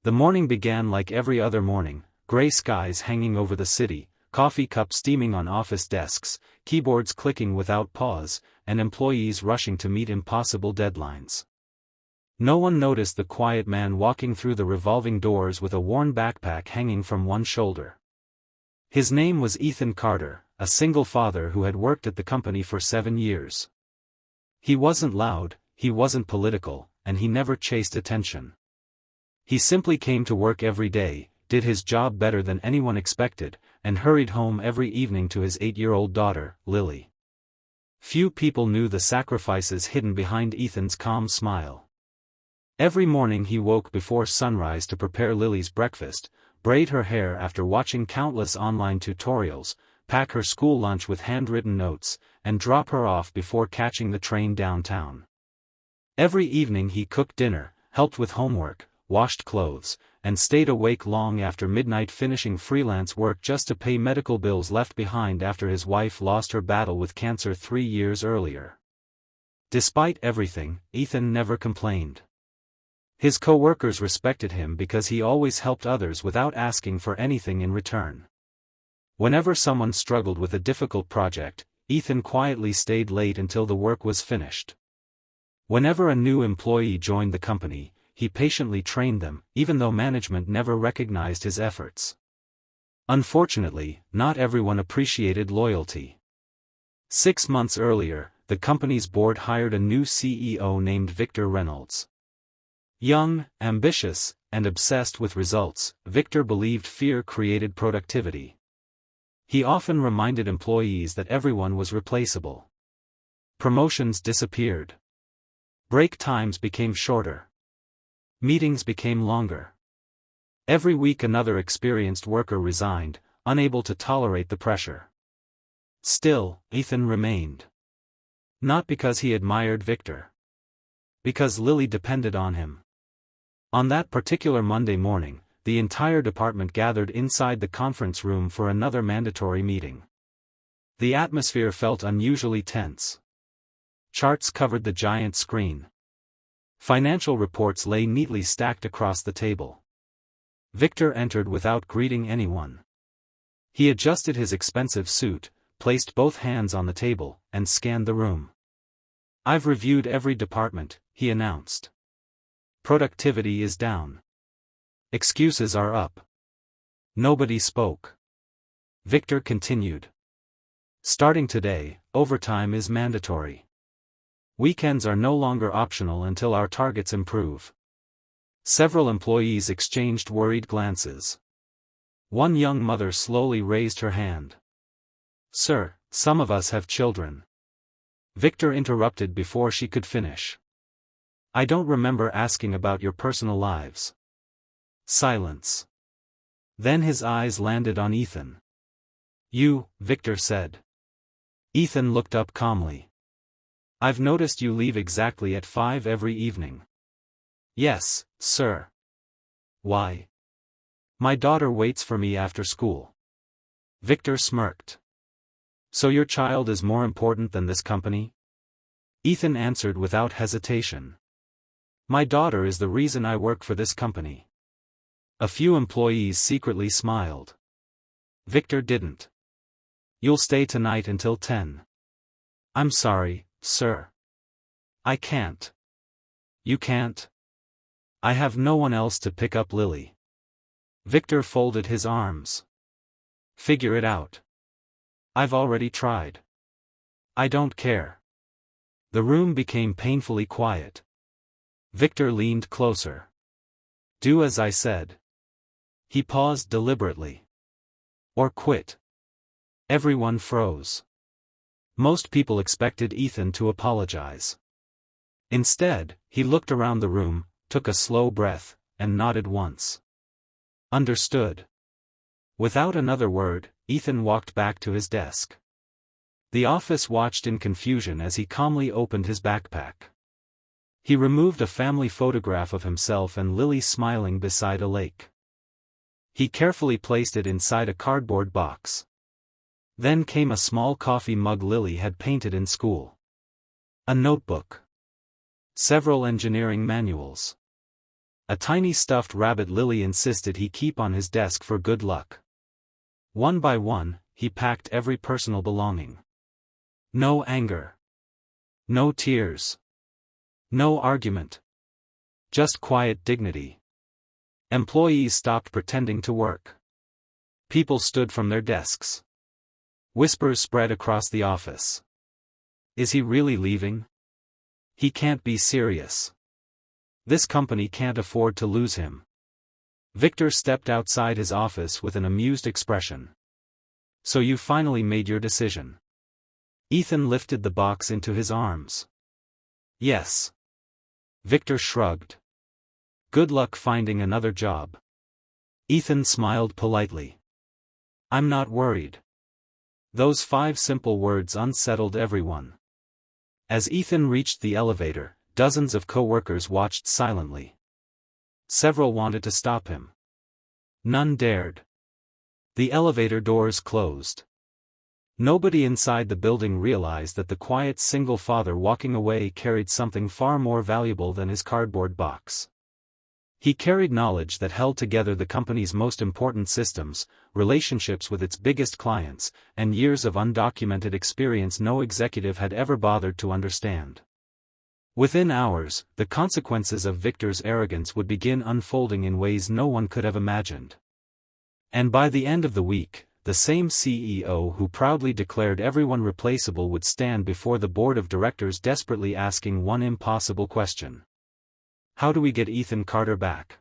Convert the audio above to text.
The morning began like every other morning, gray skies hanging over the city, coffee cups steaming on office desks, keyboards clicking without pause, and employees rushing to meet impossible deadlines. No one noticed the quiet man walking through the revolving doors with a worn backpack hanging from one shoulder. His name was Ethan Carter, a single father who had worked at the company for 7 years. He wasn't loud, he wasn't political, and he never chased attention. He simply came to work every day, did his job better than anyone expected, and hurried home every evening to his 8-year-old daughter, Lily. Few people knew the sacrifices hidden behind Ethan's calm smile. Every morning he woke before sunrise to prepare Lily's breakfast, braid her hair after watching countless online tutorials, pack her school lunch with handwritten notes, and drop her off before catching the train downtown. Every evening he cooked dinner, helped with homework, washed clothes, and stayed awake long after midnight finishing freelance work just to pay medical bills left behind after his wife lost her battle with cancer 3 years earlier. Despite everything, Ethan never complained. His co-workers respected him because he always helped others without asking for anything in return. Whenever someone struggled with a difficult project, Ethan quietly stayed late until the work was finished. Whenever a new employee joined the company, he patiently trained them, even though management never recognized his efforts. Unfortunately, not everyone appreciated loyalty. 6 months earlier, the company's board hired a new CEO named Victor Reynolds. Young, ambitious, and obsessed with results, Victor believed fear created productivity. He often reminded employees that everyone was replaceable. Promotions disappeared. Break times became shorter. Meetings became longer. Every week another experienced worker resigned, unable to tolerate the pressure. Still, Ethan remained. Not because he admired Victor. Because Lily depended on him. On that particular Monday morning, the entire department gathered inside the conference room for another mandatory meeting. The atmosphere felt unusually tense. Charts covered the giant screen. Financial reports lay neatly stacked across the table. Victor entered without greeting anyone. He adjusted his expensive suit, placed both hands on the table, and scanned the room. "I've reviewed every department," he announced. "Productivity is down. Excuses are up." Nobody spoke. Victor continued. "Starting today, overtime is mandatory. Weekends are no longer optional until our targets improve." Several employees exchanged worried glances. One young mother slowly raised her hand. "Sir, some of us have children." Victor interrupted before she could finish. "I don't remember asking about your personal lives." Silence. Then his eyes landed on Ethan. "You," Victor said. Ethan looked up calmly. "I've noticed you leave exactly at 5 every evening." "Yes, sir." "Why?" "My daughter waits for me after school." Victor smirked. "So your child is more important than this company?" Ethan answered without hesitation. "My daughter is the reason I work for this company." A few employees secretly smiled. Victor didn't. "You'll stay tonight until 10. "I'm sorry, sir. I can't." "You can't?" "I have no one else to pick up Lily." Victor folded his arms. "Figure it out." "I've already tried." "I don't care." The room became painfully quiet. Victor leaned closer. "Do as I said." He paused deliberately. "Or quit." Everyone froze. Most people expected Ethan to apologize. Instead, he looked around the room, took a slow breath, and nodded once. "Understood." Without another word, Ethan walked back to his desk. The office watched in confusion as he calmly opened his backpack. He removed a family photograph of himself and Lily smiling beside a lake. He carefully placed it inside a cardboard box. Then came a small coffee mug Lily had painted in school. A notebook. Several engineering manuals. A tiny stuffed rabbit Lily insisted he keep on his desk for good luck. One by one, he packed every personal belonging. No anger. No tears. No argument. Just quiet dignity. Employees stopped pretending to work. People stood from their desks. Whispers spread across the office. Is he really leaving? He can't be serious. This company can't afford to lose him. Victor stepped outside his office with an amused expression. So you finally made your decision. Ethan lifted the box into his arms. Yes. Victor shrugged. Good luck finding another job. Ethan smiled politely. I'm not worried. Those 5 simple words unsettled everyone. As Ethan reached the elevator, dozens of co-workers watched silently. Several wanted to stop him. None dared. The elevator doors closed. Nobody inside the building realized that the quiet single father walking away carried something far more valuable than his cardboard box. He carried knowledge that held together the company's most important systems, relationships with its biggest clients, and years of undocumented experience no executive had ever bothered to understand. Within hours, the consequences of Victor's arrogance would begin unfolding in ways no one could have imagined. And by the end of the week, the same CEO who proudly declared everyone replaceable would stand before the board of directors desperately asking one impossible question. How do we get Ethan Carter back?